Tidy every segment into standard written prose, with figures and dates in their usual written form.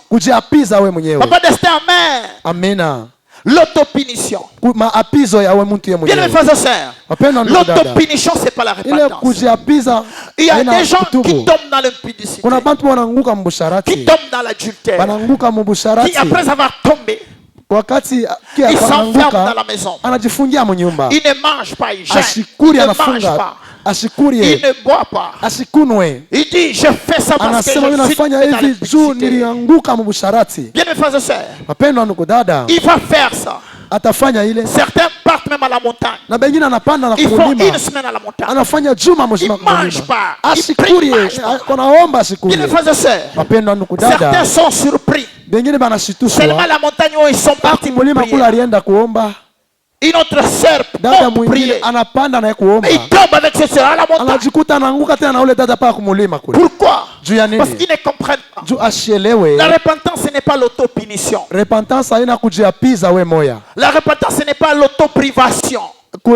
Kujiapiza wewe mwenyewe. Papa Destin, amen. Amina. L'autopunition. Maapizo ya wewe mtu Bien mes frères et sœurs. L'autopunition c'est pas la repentance. Il y a des gens qui tombent dans l'impudicité. Qui tombent dans l'adultère. Qui après avoir tombé, ils s'enferment dans la maison. Ils ne mangent pas, ils gênent. Ils ne mangent pas. Il ne boit pas. Il dit je fais ça parce que je suis dans l'adultère. Bien mes frères et sœurs. Il va faire ça. Certains partent même à la montagne. Ils font une semaine à la montagne. Ils ne mangent pas. Ils prient, Bien mes frères et sœurs. Certains sont surpris. Seulement la montagne où ils sont partis pour prier. Une autre sœur tombe prier. Mais il tombe avec cette sœur à la montagne. Pourquoi? Parce qu'ils ne comprennent pas. La repentance ce n'est pas l'autopunition. La repentance ce n'est pas l'autoprivation. La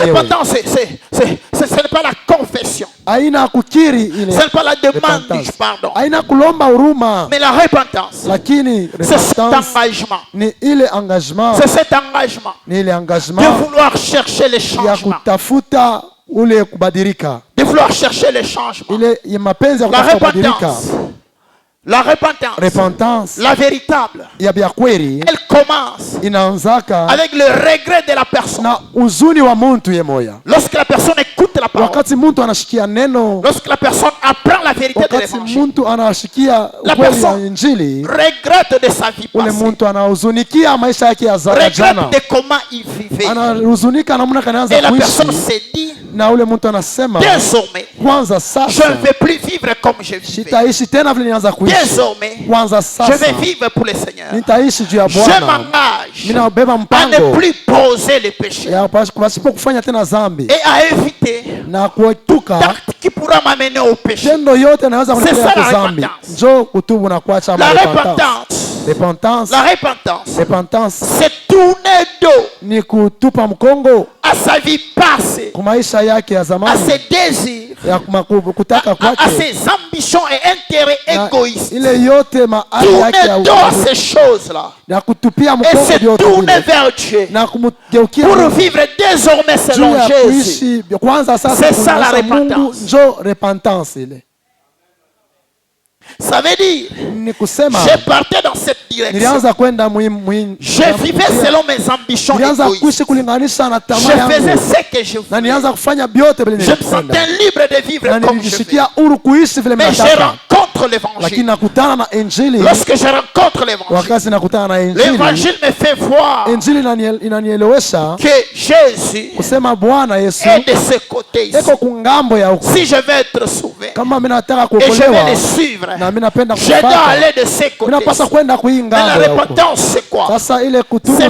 repentance ce n'est pas la confession. Ce n'est pas la demande du pardon. Mais la repentance, c'est cet engagement. C'est cet engagement de vouloir chercher les changements. De vouloir chercher les changements. La repentance, la véritable, elle commence avec le regret de la personne. Lorsque la personne écoute la parole, lorsque la personne apprend la vérité de l'évangile, la personne regrette de sa vie passée, regrette de comment il vivait. Et la personne se dit, désormais, je ne vais plus vivre comme je vivais. Désormais, je vais vivre pour le Seigneur. Je m'engage à ne plus poser les péchés et à éviter tout acte qui pourra m'amener au péché. C'est ça la repentance. La repentance, c'est tourner dos à sa vie passée, à ses désirs, à ses ambitions et intérêts égoïstes. Tourner dos à ces choses-là et se tourner vers Dieu pour vivre désormais selon Jésus. C'est ça la repentance. Ça veut dire, je partais dans cette direction. Je vivais selon mes ambitions égoïstes. Je faisais ce que je voulais. Je me sentais libre de vivre comme je veux. Mais je rencontre l'évangile. Lorsque je rencontre l'évangile, l'évangile me fait voir que Jésus est de ce côté ici. Si je veux être sauvé et je vais le suivre, je dois aller de ces côtés. Mais la repentance c'est quoi? C'est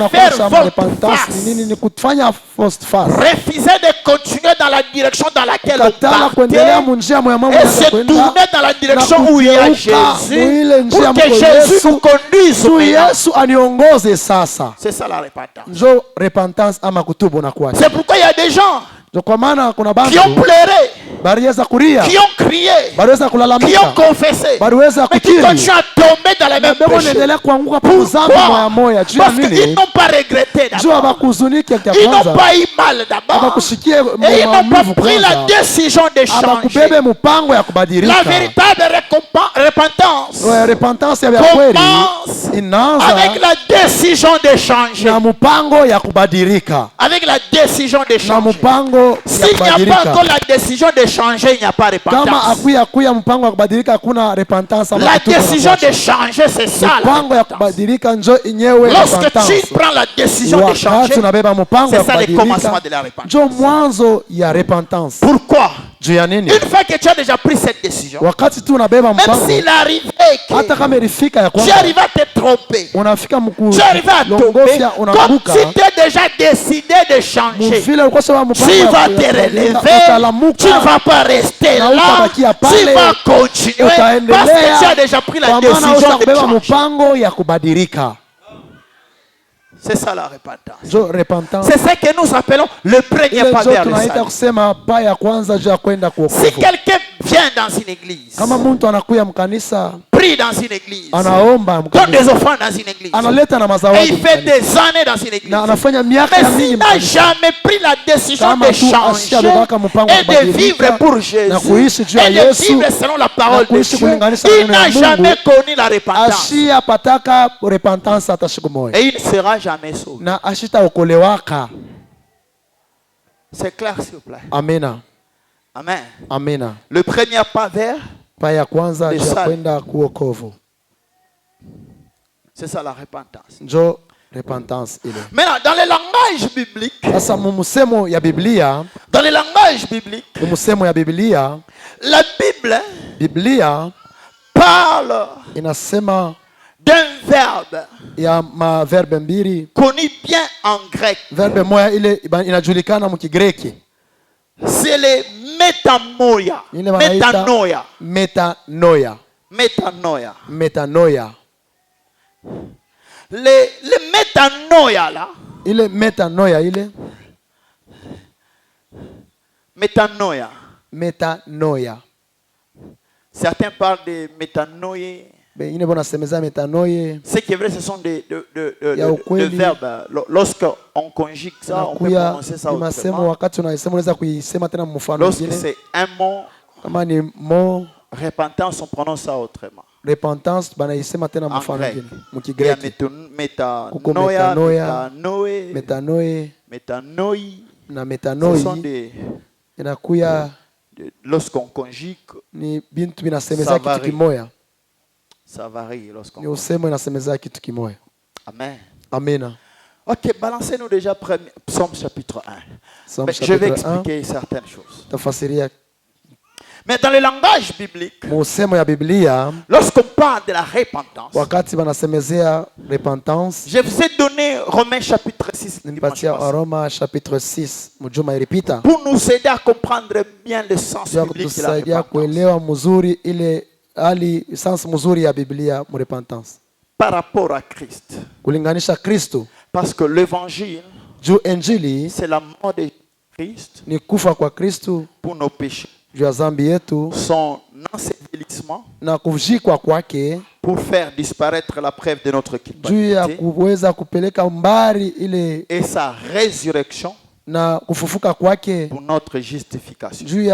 faire volte-face. Refuser de continuer dans la direction dans laquelle on partait et se tourner dans la direction où il y a Jésus pour que Jésus nous conduise. C'est ça la repentance. C'est pourquoi il y a des gens qui ont pleuré, qui ont crié, qui ont confessé, mais qui continuent à tomber dans les mêmes péchés. Pourquoi? Parce qu'ils n'ont pas regretté d'abord. Ils n'ont pas eu mal d'abord. Et ils n'ont pas pris la décision de changer. La véritable repentance commence avec la décision de changer. Avec la décision de changer. S'il n'y a pas encore la décision de changer, il n'y a pas de repentance. La décision de changer, c'est ça. Lorsque tu prends la décision de changer, c'est ça le commencement de la repentance. Pourquoi? Une fois que tu as déjà pris cette décision, même s'il arrivait que tu arrives à te tromper, tu arrives à tomber, comme si tu as déjà décidé de changer, tu vas te relever, tu ne vas pas rester là, tu vas continuer parce que tu as déjà pris la décision de changer. C'est ça la repentance. C'est ça que nous appelons le premier pas vers le salut. Si quelqu'un vient dans une église, prie dans une église, donne des offrandes dans une église, et il fait des années dans une église, mais s'il n'a jamais pris la décision de changer et de vivre pour Jésus et de vivre selon la parole de Dieu, il n'a jamais connu la repentance. Et il ne sera jamais sauvé. C'est clair, s'il vous plaît. Amen. Amen. Amen. Le premier pas vers le salut. C'est ça la repentance. Maintenant, dans le langage biblique, la Bible parle d'un verbe connu bien en grec. C'est le métamoia. Métanoia. Le métanoia là. Métanoia. Certains parlent de métanoïa. Ce qui est vrai, ce sont des verbes. Lorsqu'on conjugue ça, on peut prononcer ça autrement. Lorsque c'est un mot, repentance, on prononce ça autrement. Repentance, en grec, il y a métanoïa, ce sont des... Lorsqu'on conjugue, ça varie lorsqu'on conjugue. Amen. Amen. Ok, balancez-nous déjà Psaume chapitre 1. Je vais expliquer certaines choses. Mais dans le langage biblique, lorsqu'on parle de la repentance, je vous ai donné Romains chapitre 6. Pour nous aider à comprendre bien le sens biblique de la repentance. Par rapport à Christ. Parce que l'évangile, c'est la mort de Christ pour nos péchés. Son ensevelissement pour faire disparaître la preuve de notre culpabilité et sa résurrection pour notre justification. C'est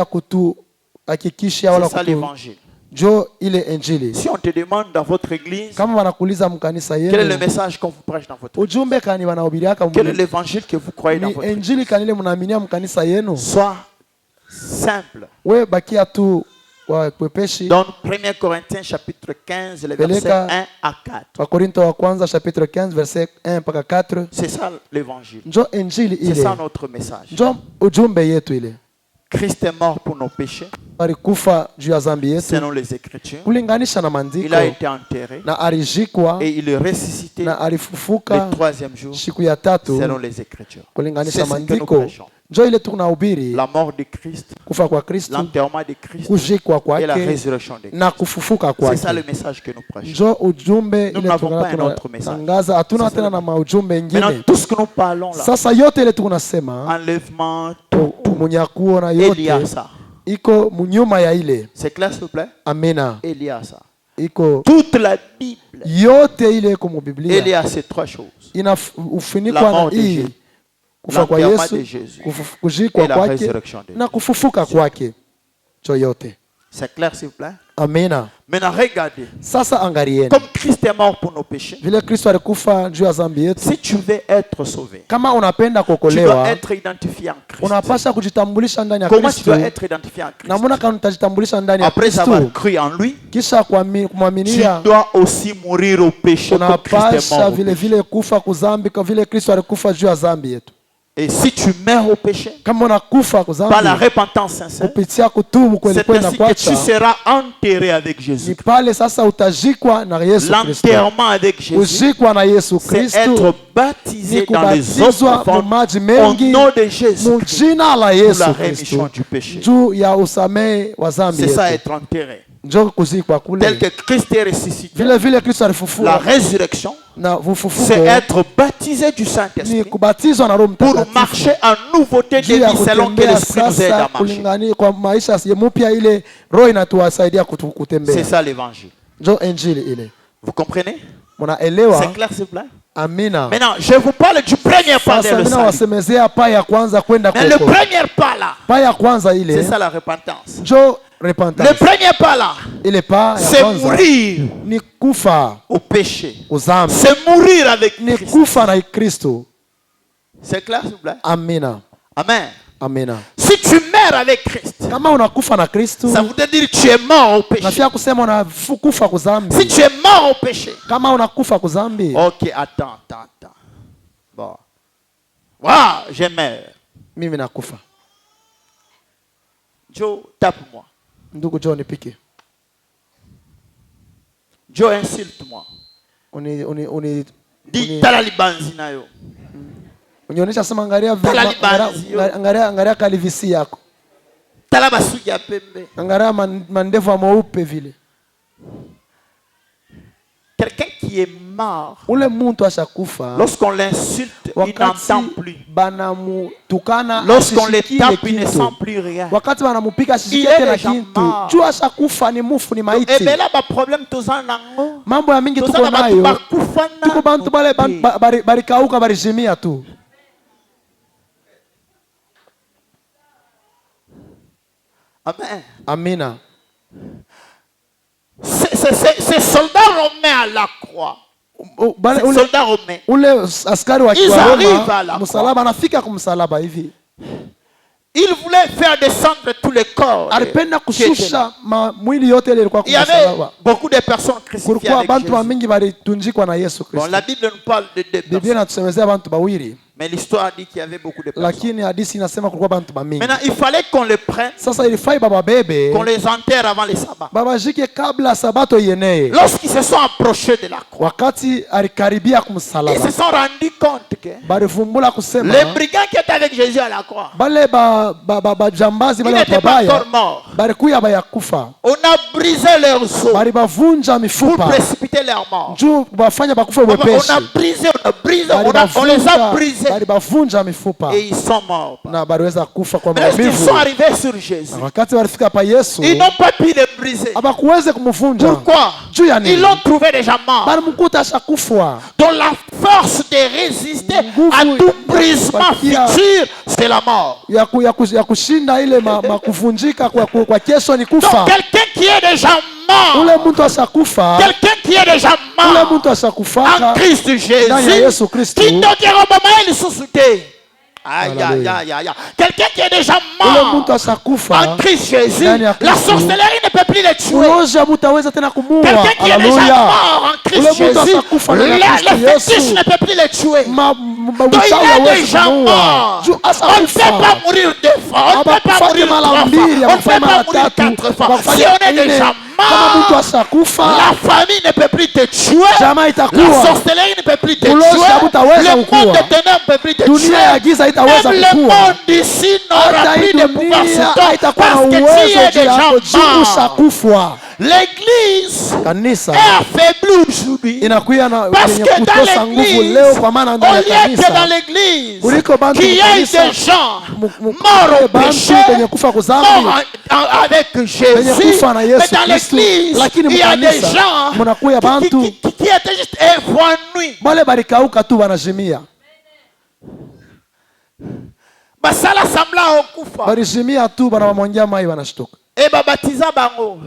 ça l'évangile. Si on te demande dans votre église quel est le message qu'on vous prêche dans votre église, quel est l'évangile que vous croyez dans votre église, soit simple. Dans 1 Corinthiens chapitre 15, les versets 1 à 4. C'est ça l'évangile. C'est ça notre message. Christ est mort pour nos péchés. Selon les Écritures. Il a été enterré. Et il est ressuscité le troisième jour. Selon les Écritures. C'est ce que nous prêchons. La mort de Christ, l'enterrement de Christ et la résurrection de Christ. C'est ça le message que nous prêchons. Nous n'avons pas un autre message. Maintenant, tout ce que nous parlons là, enlèvement, il y a ça. C'est clair, s'il vous plaît? Amena. Il y a ça. Toute la Bible, il y a ces trois choses. La mort de Jésus, l'enterrement de Jésus et la résurrection de Jésus. C'est clair, s'il vous plaît? Amena. Maintenant, regardez. Comme Christ est mort pour nos péchés, si tu veux être sauvé, tu dois être identifié en Christ. Comment tu dois être identifié en Christ? Après avoir cru en lui, tu dois aussi mourir au péché comme Christ est mort. Et si tu meurs au péché, par la repentance sincère, c'est ainsi que tu seras enterré avec Jésus. L'enterrement avec Jésus, c'est être baptisé dans les eaux profondes au nom de Jésus pour la rémission du péché. C'est ça être enterré. tel que Christ est ressuscité. La résurrection, c'est être baptisé du Saint-Esprit pour marcher en nouveauté de vie selon que l'Esprit nous aide à marcher. C'est ça l'évangile. Vous comprenez? C'est clair, s'il vous plaît? Amina. Maintenant, je vous parle du premier pas de le salut. Mais le premier pas là, c'est ça la repentance. Le premier pas là, c'est mourir au péché. C'est mourir avec Christ. C'est clair, s'il vous plaît? Amina. Amen. Amina. Si tu meurs avec Christ, ça veut dire que tu es mort au péché. Si tu es mort au péché. Ok, attends. Bon. Wow, je meurs. Joe, tape-moi. Joe, insulte-moi. Dis talalibanzi na yo. Unionesha sema angalia kalivisi yako. Tala basuki ya pembe. Angalia mandevu ya mweupe vile. Quelqu'un qui est mort. Ule muntu ashakufa. Lorsqu'on l'insulte, il n'entend plus. Banamutukana. Lorsqu'on le tape, il ne sent plus rien. Wakati banamupika asishike tena kintu. Jua ashakufa ni mufu ni maiti. Et là ba problème tozana nango. Mambo ya mingi tuko nayo. Tuko bantu bale barikauka barijimia tu. Amen. Amina. Ces soldats romains à la croix. Ces soldats romains. Ils arrivent à la croix. Ils voulaient faire descendre tous les corps. Il y avait beaucoup de personnes crucifiées avec Jésus. Bon, la Bible nous parle de deux personnes. Mais l'histoire dit qu'il y avait beaucoup de personnes. Maintenant, il fallait qu'on les prenne, qu'on les enterre avant les sabbats. Lorsqu'ils se sont approchés de la croix, ils se sont rendus compte que les brigands qui étaient avec Jésus à la croix, ils n'étaient pas encore morts. On a brisé leurs os pour précipiter leur mort. On les a brisés. Et ils sont morts. Mais lorsqu'ils sont arrivés sur Jésus, ils n'ont pas pu les briser. Pourquoi? Ils l'ont trouvé déjà mort. Donc la force de résister à tout brisement futur, c'est la mort. Donc quelqu'un qui est déjà mort, quelqu'un qui est déjà mort en Christ Jésus, qui ne quelqu'un qui est déjà mort en Christ Jésus, la sorcellerie ne peut plus le tuer. Quelqu'un qui est déjà mort en Christ Jésus, le fétiche ne peut plus le tuer. Donc il est déjà mort. On ne peut pas mourir deux fois, on ne peut pas mourir trois fois, on ne peut pas mourir quatre fois. Si on est déjà mort, la famille ne peut plus te tuer, la sorcellerie ne peut plus te tuer, le monde de ténèbres ne peut plus te tuer, même le monde d'ici n'aura plus de pouvoir sur toi parce que tu es déjà mort. L'église est affaiblie aujourd'hui parce que dans l'église, au lieu que dans l'église, qu'il y ait des gens morts au péché, morts avec Jésus, mais dans l'église, il y a des gens qui étaient juste évanouis. Basala sambla okufa. Et babatiza bango.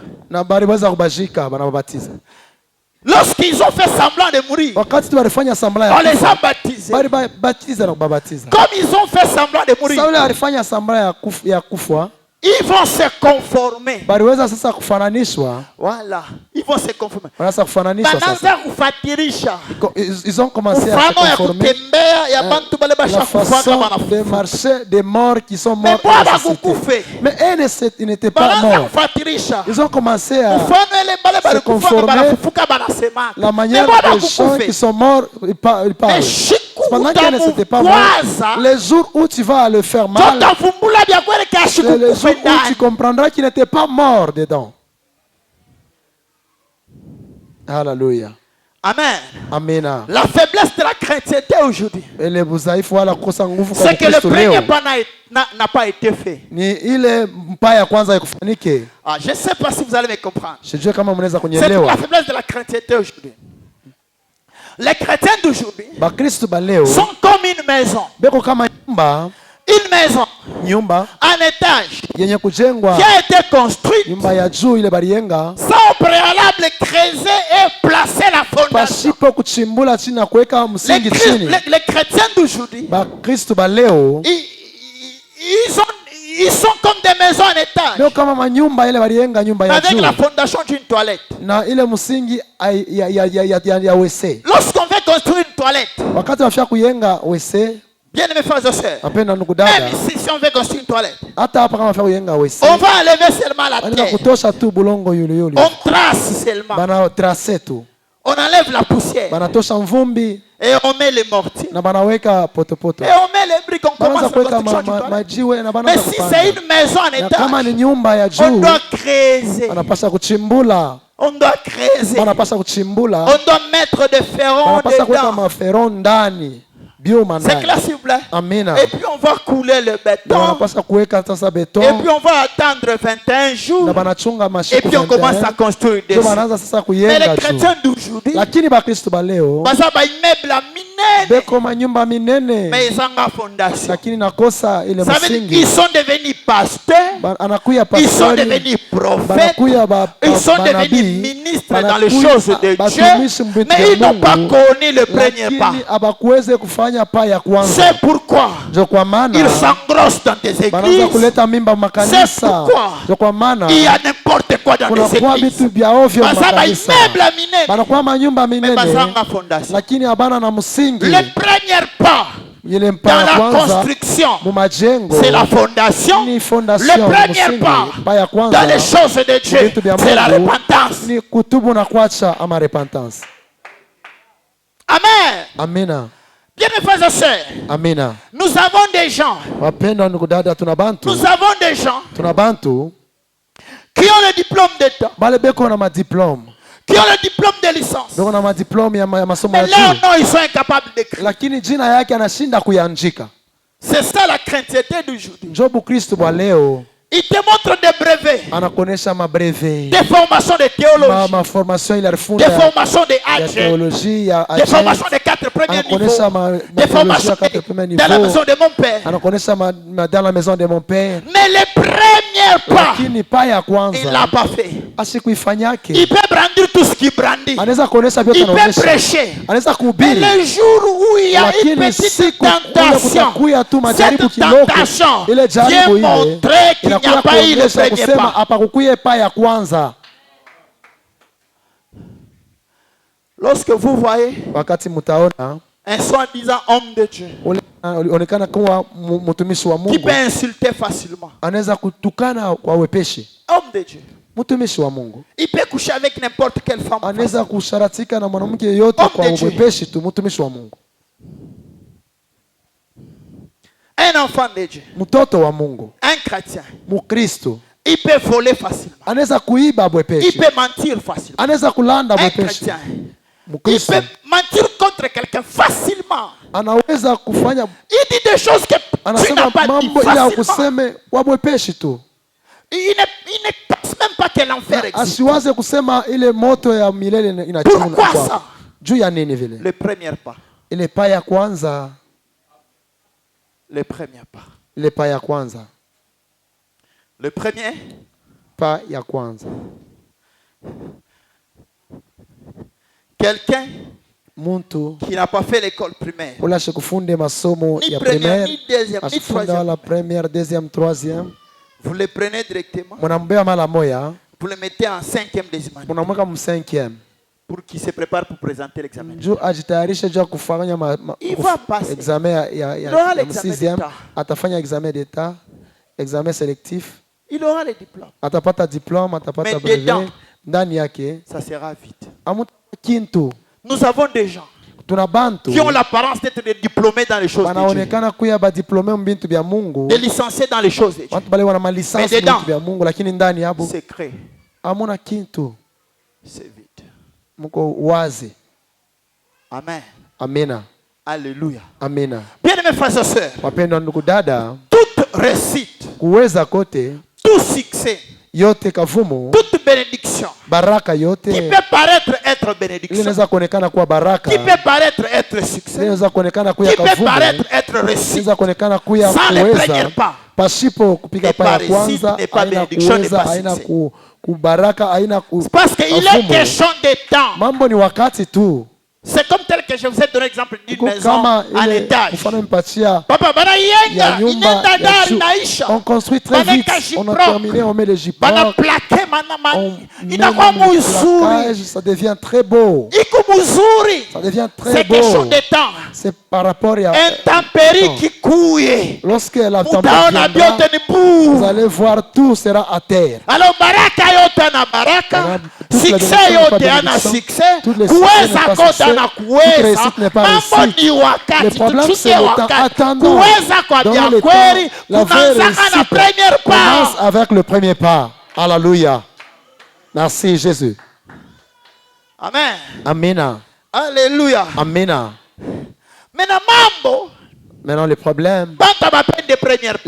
Lorsqu'ils ont fait semblant de mourir, on les a baptisés. Comme ils ont fait semblant de mourir, ils vont se conformer. Voilà, ils vont se conformer. Ils ont commencé à se conformer. La façon de marcher des morts qui sont morts. Mais eux n'étaient pas morts. Ils ont commencé à se conformer. La manière des gens qui sont morts, ils parlent. Pendant qu'ils n'étaient pas morts, les jours où tu vas le faire mal, c'est les jours où tu comprendras qu'il n'était pas mort dedans. Hallelujah. Amen. Amina. La faiblesse de la chrétienté aujourd'hui, c'est que le premier pas n'a pas été fait. Je ne sais pas si vous allez me comprendre. C'est la faiblesse de la chrétienté aujourd'hui. Les chrétiens d'aujourd'hui sont comme une maison. Une maison, un étage qui a été construite sans préalable creuser et placer la fondation. Les chrétiens d'aujourd'hui, ils sont comme des maisons en étage avec la fondation d'une toilette. Lorsqu'on veut construire une toilette, bien aimé frères et sœurs, même si on veut construire une toilette, on va enlever seulement la terre. On trace seulement. On enlève la poussière. Et on met les mortiers. Et on met les briques. On commence la construction du toilette. Mais si c'est une maison en étage, on doit creuser. On doit creuser. On doit mettre des ferrons dedans. C'est clair, s'il vous plaît. Et puis on va couler le béton. Et puis on va attendre 21 jours. Et puis on commence à construire des. Mais les chrétiens d'aujourd'hui, mais ils ont la fondation. Ça veut dire qu'ils sont devenus pasteurs. Ils sont devenus prophètes. Ils sont devenus ministres dans les choses de Dieu. Mais ils n'ont pas connu le premier pas. C'est pourquoi ils s'engrossent dans des églises. C'est pourquoi il y a n'importe quoi dans des églises. Le premier pas dans la construction, c'est la fondation. Le premier pas dans les choses de Dieu, c'est la repentance. Amen. Bien mes frères et sœurs, nous avons des gens qui ont le diplôme d'État, qui ont le diplôme de licence, mais là non, ils sont incapables d'écrire. C'est ça la crainteté d'aujourd'hui. Il te montre des brevets, des formations de théologie, des formations de AG, des formations de 4 premiers niveaux, des formations dans la maison de mon père. Mais les premiers pas, il ne l'a pas fait. Il peut brandir tout ce qu'il brandit. Il peut prêcher. Mais le jour où il y a une petite tentation, cette tentation vient montrer qu'il n'y a pas eu le premier pas. Lorsque vous voyez un soi-disant homme de Dieu qui peut insulter facilement, homme de Dieu, il peut coucher avec n'importe quelle femme. Homme de Dieu. Un enfant de Dieu, un chrétien, il peut voler facilement. Il peut mentir facilement. Un chrétien, il peut mentir contre quelqu'un facilement. Il dit des choses que tu n'as pas dit facilement. Il ne pense même pas que l'enfer existe. Pourquoi ça? Le premier pas. Le premier pas. Le premier pas ya kwanza. Quelqu'un qui n'a pas fait l'école primaire, ni première, ni deuxième, ni troisième. La première, deuxième, troisième. Vous le prenez directement. Vous le mettez en 5e décimale. Pour qu'il se prépare pour présenter l'examen. Il va passer. Il aura l'examen d'État. Examen sélectif. Il aura le diplôme. Mais dedans, ça sera vite. Nous avons des gens qui ont l'apparence d'être des diplômés dans les choses de Dieu, des licenciés dans les choses de Dieu. Mais dedans, c'est secret. C'est vide. Muko wazi. Amen. Amina. Alléluia. Amina. Bien-aimés frères et sœurs. Wapendwa ndugu dada. Toute réussite. Kuweza kote. Tout succès. Yote kavumu. Toute bénédiction. Baraka yote. Qui peut paraître être bénédiction. Inaweza kuonekana kuwa baraka. Qui peut paraître être succès. Inaweza kuonekana kuwa kavumu. Qui peut paraître être réussite. Inaweza kuonekana kuwa sans le premier pas. Pasipo kupiga pa ya kwanza, haina kuweza, haina kubaraka, haina parce qu'il est question de temps. Mambo ni wakati tu. C'est comme tel que je vous ai donné l'exemple d'une maison en étage. Papa, on construit très vite. On a terminé, on met les jipons. On met le ça devient très beau. Ça devient très beau. C'est question de temps. C'est par rapport à intempérie qui couille. Lorsque la température viendra, vous allez voir, tout sera à terre. Alors, baraka yote na baraka, succès yote ana succès, kuweza kote na kuweza, mambo ni wakati, tuchike wakati, kuweza kwa bia kweli, kunaanzaka na premier pas. Commence avec le premier pas. Alléluia. Merci Jésus. Amen. Amina. Alléluia. Amina. Maintenant le problème,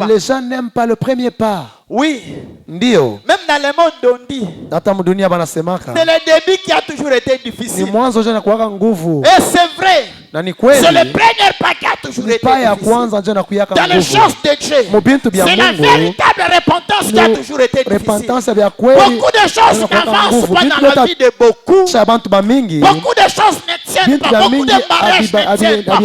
les gens n'aiment pas le premier pas. Oui. Ndio. Même dans le monde on dit. Hata mdunia banasemaka. C'est le début qui a toujours été difficile. Ni mwanzo jana kuwaka nguvu. Et c'est vrai. Na ni kweli. C'est le premier pas qui a toujours été difficile. Ya kwanza jana kuyaka nguvu. Dans les choses de Dieu. C'est la véritable repentance qui a toujours été difficile. Repentance ya kweli. Beaucoup de choses n'avancent pas dans la vie de beaucoup. Beaucoup de choses ne tiennent pas. Beaucoup de mariages ne tiennent pas.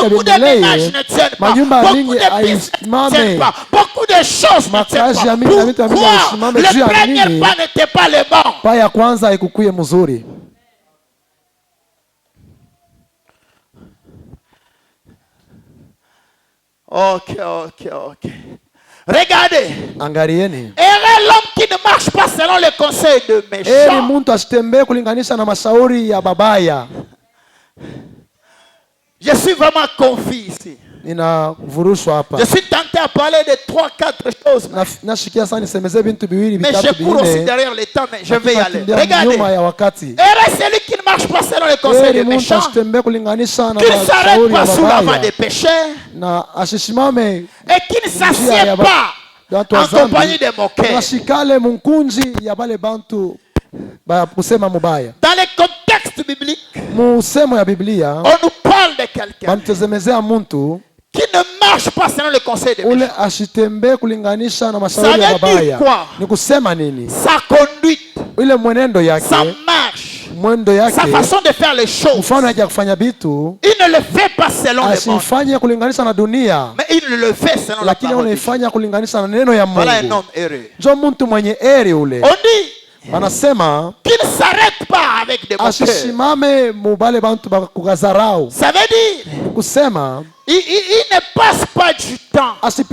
Beaucoup de ménages ne tiennent pas. Beaucoup de business ne tiennent pas. Beaucoup de choses ne tiennent pas. Pourquoi le premier pas n'était pas le bon? Pas ya kwanza ikukuye mzuri. Ok. Regardez. Angalieni. Heureux l'homme qui ne marche pas selon les conseils de méchants. Heri mtu asitembee kulinganisha na mashauri ya babaya. Je suis vraiment confus ici. Je suis tenté à parler de 3-4 choses. Mais je cours aussi derrière le temps, mais je vais y aller. Regardez. Et celui qui ne marche pas selon les conseils des méchants, qui ne s'arrête pas sous la voie des pécheurs, et qui ne s'assied pas en compagnie des moqueurs. Dans les contextes bibliques, on nous parle de quelqu'un qui ne marche pas selon le conseil des méchants. Ça veut dire quoi? Sa conduite, sa marche, sa façon de faire les choses, il ne le fait pas selon le monde, mais il ne le fait selon la parole de Dieu. Voilà un homme heureux. On dit qu'il ne s'arrête pas avec des moqueurs. Ça veut dire il ne passe pas du temps avec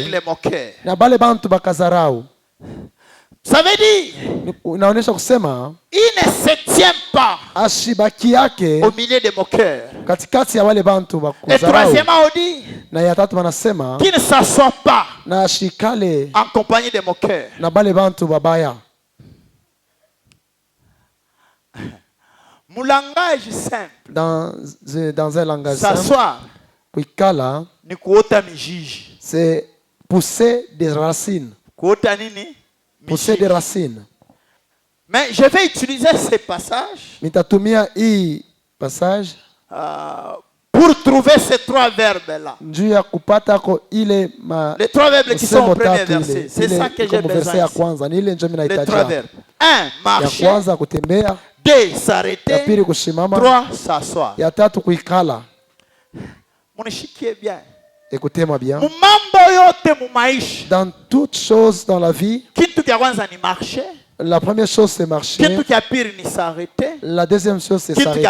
les moqueurs. Ça veut dire il ne se tient pas au milieu des moqueurs. Et troisièmement, on dit qu'il ne s'assoit pas en compagnie des moqueurs. Mon langage simple. Dans un langage s'asseoir, c'est pousser des racines. Pousser des racines. Mais je vais utiliser ces passages pour trouver ces trois verbes-là. Les trois verbes qui sont au premier verset. C'est ça que j'ai besoin. Les trois verbes. 1. Marcher. 2. S'arrêter. 3. S'asseoir. Monishikie bien. Écoutez-moi bien. Dans toutes choses dans la vie, la première chose c'est marcher. La deuxième chose c'est s'arrêter.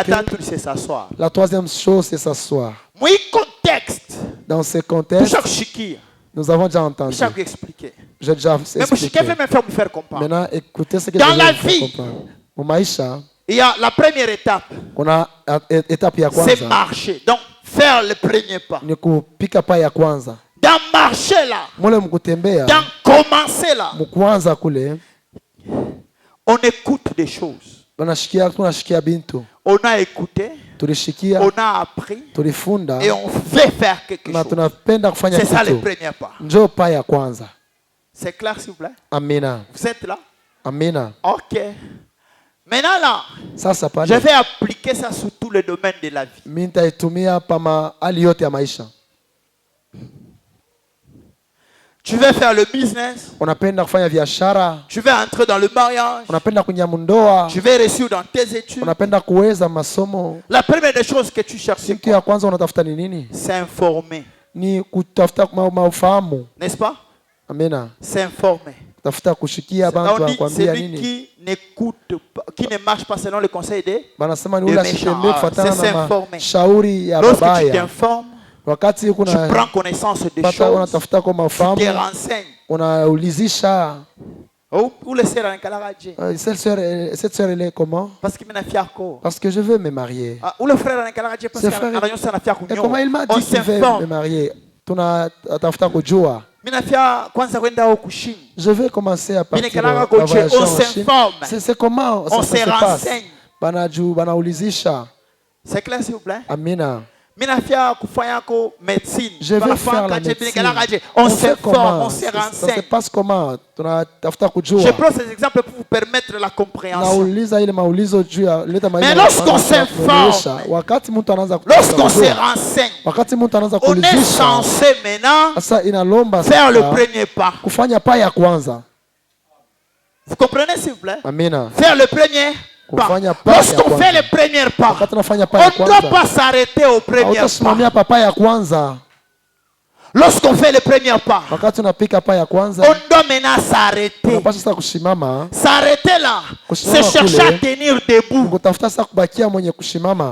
La troisième chose c'est s'asseoir. Dans ce contexte, nous avons déjà entendu. J'ai déjà expliqué. Maintenant, écoutez ce que dans la vie, il y a la première étape. C'est marcher. Donc, faire le premier pas. Dans marcher là, dans commencer là, on écoute des choses. On a écouté. On a appris. Et on veut faire quelque chose. C'est ça le premier pas. C'est clair, s'il vous plaît? Amina. Vous êtes là? Amina. Ok. Maintenant là, je vais appliquer ça sur tous les domaines de la vie. Tu veux faire le business. Tu veux entrer dans le mariage. Tu veux réussir dans tes études. La première des choses que tu cherches, c'est informer. N'est-ce pas? C'est informer. Celui qui n'écoute pas, qui ne marche pas selon le conseil des méchants, c'est s'informer. Lorsque tu t'informes, tu prends connaissance des choses, tu te renseignes. Où le sœur en cette sœur, elle est comment? Parce que je veux me marier. Où le frère en Kalaraje? Et comment il m'a dit qu'il veut me marier? Je vais commencer à partir on s'informe. C'est comment on se renseigne. C'est clair, s'il vous plaît? Amina. Je vais faire la médecine. On s'informe, on se renseigne. Ça se passe comment? Je prends ces exemples pour vous permettre la compréhension. Mais lorsqu'on s'informe, lorsqu'on se renseigne, on est censé maintenant faire le premier pas. Vous comprenez, s'il vous plaît? Amina. Faire le premier pas. Lorsqu'on fait le premier pas, on ne doit pas s'arrêter au premier pas. Lorsqu'on fait le premier pas, on doit maintenant s'arrêter. S'arrêter là, c'est chercher à tenir debout.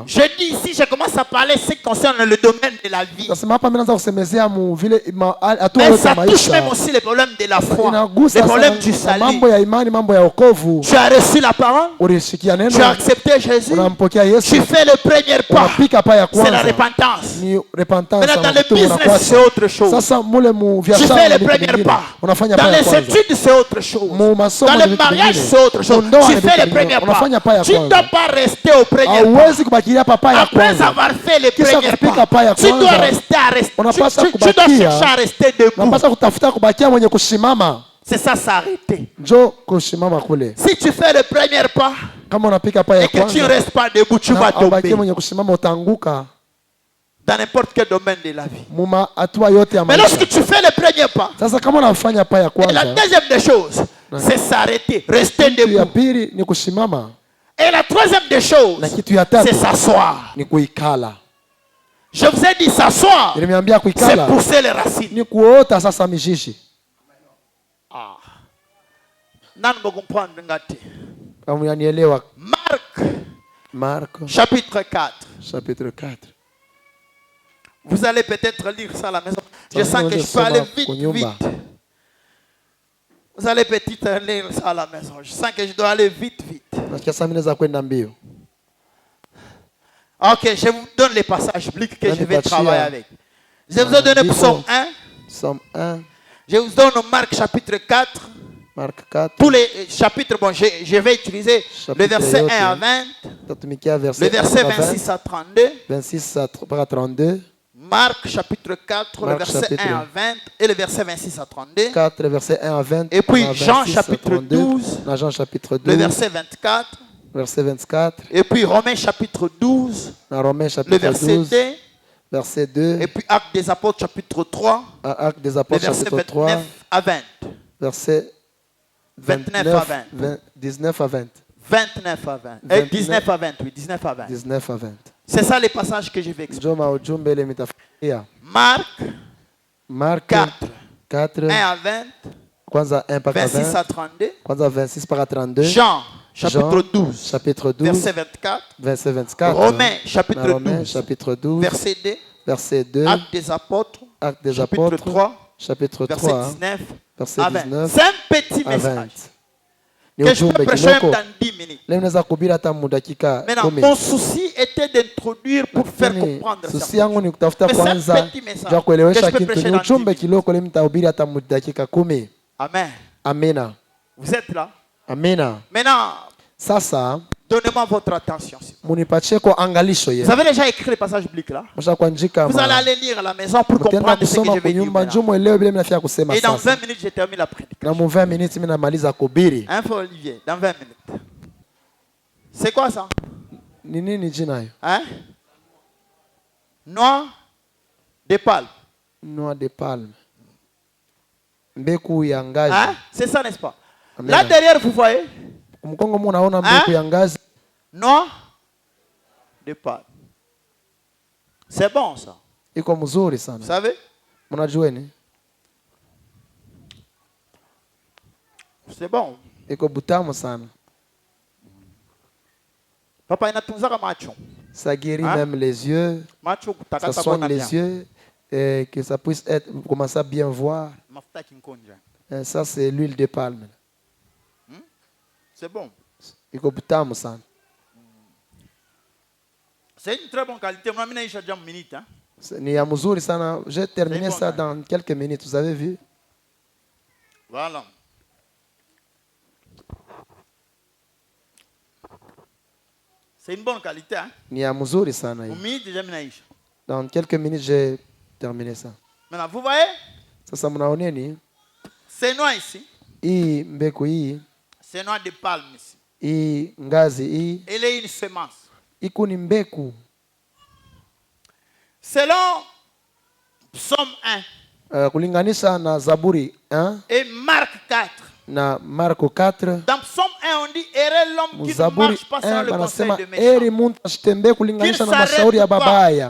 Je dis ici, je commence à parler ce qui concerne le domaine de la vie. Mais ça touche même aussi les problèmes de la foi, les problèmes du salut. Tu as reçu la parole, tu as accepté Jésus, tu fais le premier pas, c'est la repentance. Maintenant dans le business, c'est autre chose. Tu fais le premier pas. Dans les études, c'est autre chose. Dans le mariage, c'est autre chose. Tu fais le premier pas. Tu ne dois pas rester au premier pas. Après avoir fait le premier pas, tu dois rester tu dois chercher à rester debout. C'est ça, s'arrêter. Si tu fais le premier pas et que tu ne restes pas debout, tu vas tomber. Dans n'importe quel domaine de la vie. Mais lorsque tu fais le premier pas, et la deuxième des choses, c'est s'arrêter, rester debout. Et la troisième des choses, c'est s'asseoir. Je vous ai dit s'asseoir, c'est pousser les racines. Marc, chapitre 4. Chapitre 4. Vous allez peut-être lire ça à la maison. Je sens que je peux aller vite. Vous allez peut-être lire ça à la maison. Je sens que je dois aller vite. Ok, je vous donne les passages bibliques que je vais travailler avec. Je vous ai donné Psaume 1. Psaume 1. Je vous donne Marc chapitre 4. Marc 4. Tous les chapitres, bon, je vais utiliser le verset 1 à 20. Le verset 26 à 32. 26 à 32. Marc chapitre 4, le verset 1 à 20 et le verset 26 à 32. 4, le verset 1 à 20. Et puis Jean chapitre 12, le verset 24. Verset 24. Et puis Romains chapitre 12, le verset 2. Verset 2. Et puis Actes des Apôtres chapitre 3, Actes des Apôtres chapitre 3. 29 à 20. Verset 29 à 20. 19 à 20. 29 à 20. Et 19 à 20, oui, 19 à 20. 19 à 20. C'est ça les passages que je vais expliquer. Marc 4, 1 à 20, 26 à 32. Jean chapitre 12, verset 24. Romains chapitre 12, verset 2. Actes des Apôtres, chapitre 3, verset 19 C'est un petit message que je peux prêcher même dans 10 minutes. Maintenant, mon souci était d'introduire pour faire comprendre ça. Mais c'est un petit message que je peux prêcher dans 10 minutes. Amen. Amen. Vous êtes là? Amen. Maintenant, sasa, Donnez-moi votre attention. Vous avez déjà écrit le passage biblique là? Vous allez aller lire à la maison pour comprendre ce que je vais dire. Et dans 20 minutes, je termine la prédication. Un peu, Olivier, dans 20 minutes. C'est quoi ça? Hein? Noix de palme. Noix de palme. Hein? C'est ça, n'est-ce pas? Là derrière, vous voyez? Hein? Noix de palme. C'est bon ça. Vous savez? C'est bon. Papa, ça guérit même les yeux, ça soigne les yeux, et que ça puisse commencer à bien voir. Et ça, c'est l'huile de palme. C'est bon. C'est une très bonne qualité. J'ai terminé ça dans quelques minutes. Vous avez vu? Voilà. C'est une bonne qualité. Hein? Dans quelques minutes, j'ai terminé ça. Maintenant, vous voyez? C'est noir ici. C'est noir de palme ici. Elle est une semence. Selon Psaume 1 et Marc 4. Marco 4. Dans Psaume 1, on dit errez l'homme qui ne marche pas selon le conseil de méchants. Qu'il s'arrête pas et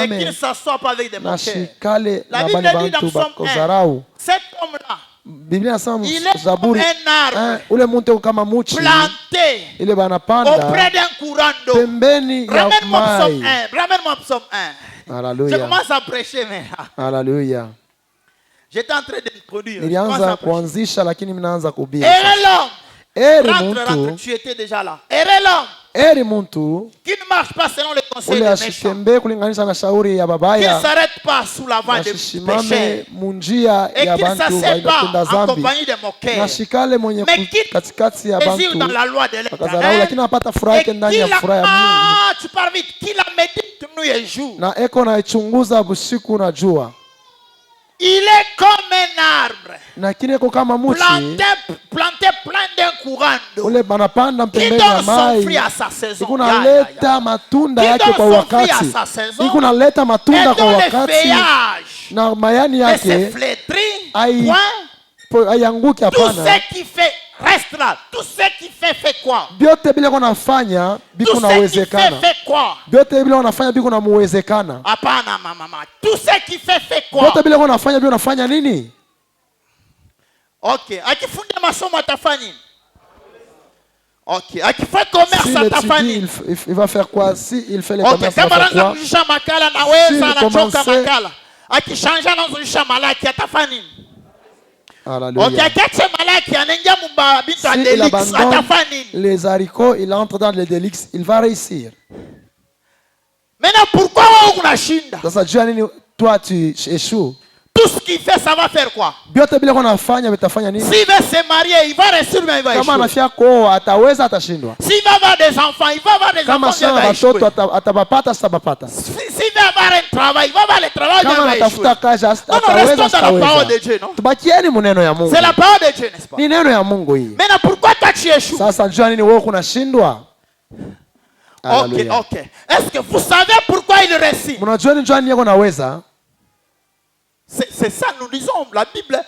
qu'il ne s'assoit pas avec des moqueurs. La Bible dit dans Psaume 1, cet homme-là, il est comme un arbre planté auprès d'un courant d'eau. Ramène-moi Psaume 1. Alléluia. Je commence à prêcher maintenant. Alléluia. J'étais en train d'introduire. Tu étais déjà là. Qui ne marche pas selon les conseils des méchants. Qui ne s'arrête pas sous la voie des péchés. Et qui ne s'assied pas en compagnie des moqueurs. Mais qui désire dans la loi de l'Éternel. Tu parles vite. Qui la médite nuit et jour. Il est comme un arbre planté plein d'un courant d'eau qui donne son fruit à sa saison. Qui donne son fruit à sa saison. Et dont les feuillages ne se flétrit point. Tout ce qui fait reste là. Tout ce qui fait quoi? Tout ce qui fait quoi? Hapana mama. Tout ce qui fait quoi? Ok. Akifunde masomo atafanya nini? Ok. Akifanya commerce atafanya nini? Il va faire quoi? Si il fait les commerces, il va faire quoi? Kujisha makala naweza anachoka makala. Akishanja anaanzisha malaki atafanya nini? S'il abandonne les haricots, il entre dans les délices, il va réussir. Maintenant, pourquoi toi tu échoues? Tout ce qu'il fait, ça va faire quoi? S'il veut se marier, il va réussir, mais il va échouer. S'il va avoir des enfants, il va avoir des enfants, il va échouer. S'il va avoir un travail, il va avoir le travail, il va échouer. Non, restons dans la parole de Dieu, non? C'est la parole de Dieu, n'est-ce pas? Maintenant, pourquoi toi tu échoues? Ok. Est-ce que vous savez pourquoi il réussit? C'est ça, nous lisons la Bible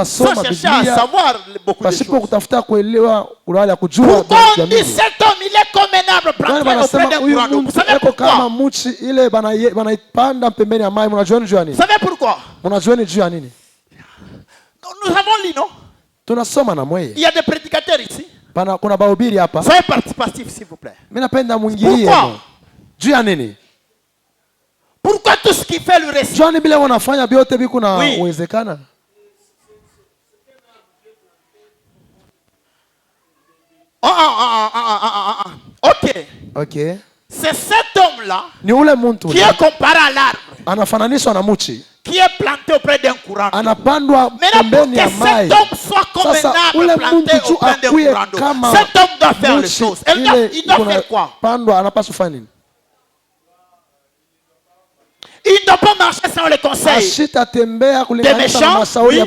sans chercher à savoir beaucoup de choses. Pourquoi on dit cet homme, il est comme un arbre planté auprès d'un courant d'eau? Vous savez pourquoi? Vous savez pourquoi? Nous avons lu, non? Il y a des prédicateurs ici. Soyez participatifs, s'il vous plaît. Pourquoi? Pourquoi tout ce qui fait le récit? Oui. Ok. C'est cet homme-là qui est comparé à l'arbre qui est planté auprès d'un courant. Maintenant, pour que cet homme soit comme un arbre planté au coin d'un courant d'eau. Cet homme doit faire les choses. Il doit faire quoi? Il ne doit pas marcher sans les conseils des méchants. Oui.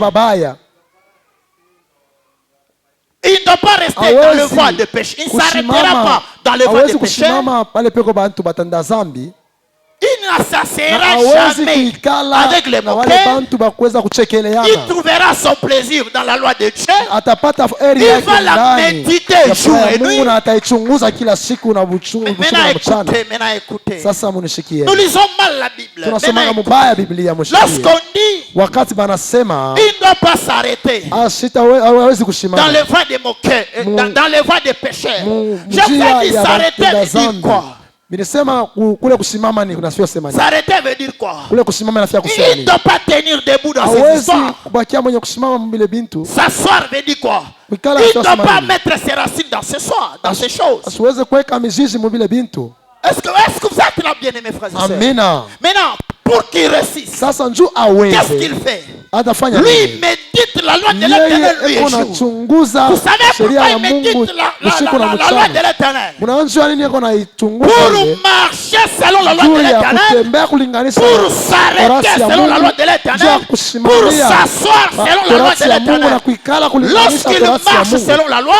Il ne doit pas rester dans le voie de péché. Il ne s'arrêtera pas dans le voie de péché. Il n'assassinera jamais avec les moqueurs. Il trouvera son plaisir dans la loi de Dieu. Il va la méditer jour et nuit. Maintenant écoutez. Nous lisons mal la Bible. Lorsqu'on dit il ne doit pas s'arrêter dans les voies des moqueurs, dans les voies des pécheurs. Je vais dire s'arrêter veut dire quoi? S'arrêter veut dire quoi? Il ne doit pas tenir debout dans ces histoires. S'asseoir veut dire quoi? Il ne doit pas mettre ses racines dans ces choses. Est-ce que vous êtes là, bien aimés frères et sœurs? Maintenant, pour qu'il réussisse, qu'est-ce qu'il fait? Lui médite la loi de l'Éternel lui et jour. Vous savez pourquoi il médite la loi de l'Éternel? Pour marcher selon la loi de l'Éternel, pour s'arrêter selon la loi de l'Éternel, pour s'asseoir selon la loi de l'Éternel. Lorsqu'il marche selon la loi,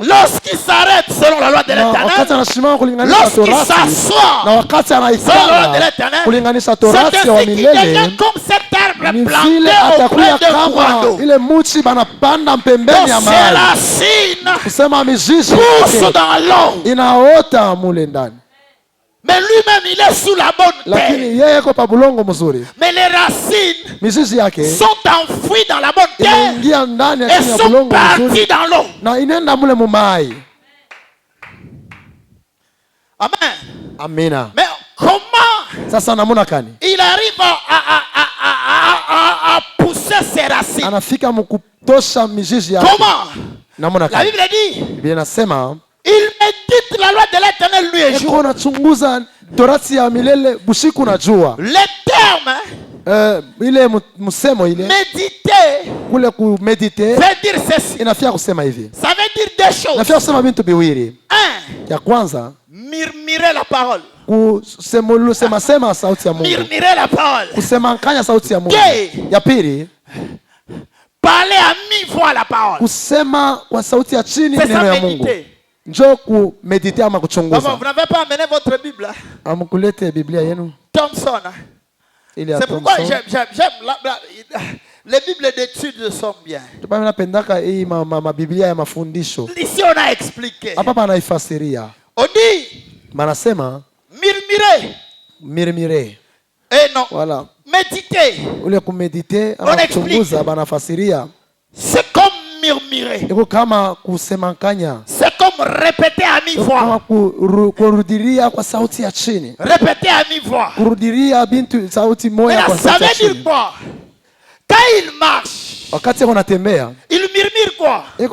lorsqu'il s'arrête selon la loi de l'Éternel, lorsqu'il s'assoit selon la loi de l'Éternel, c'est ainsi qu'il devient comme cet arbre planté auprès d'un courant d'eau. Donc ses racines poussent dans l'eau. Mais lui-même il est sous la bonne terre. Mais les racines sont enfouies dans la bonne terre et sont parties dans l'eau. Amen. Mais comment il arrive à pousser ses racines? Comment? La Bible dit il médite la loi de l'Éternel lui et jour. Le terme méditer veut dire ceci. Ça veut dire deux choses. Murmurer la parole. Murmurer la parole. Parler à mi-voix la parole. C'est ça méditer. Vous n'avez pas amené votre Bible. Thompson. C'est pourquoi j'aime les Bibles d'études sont bien. Ici on a expliqué. On dit murmurer. Et non. Voilà. Méditer. On explique. C'est comme murmurer. C'est comme répéter à mi-voix. Répéter à mi-voix. Mais là, ça veut dire quoi? Quand il marche, il murmure quoi? La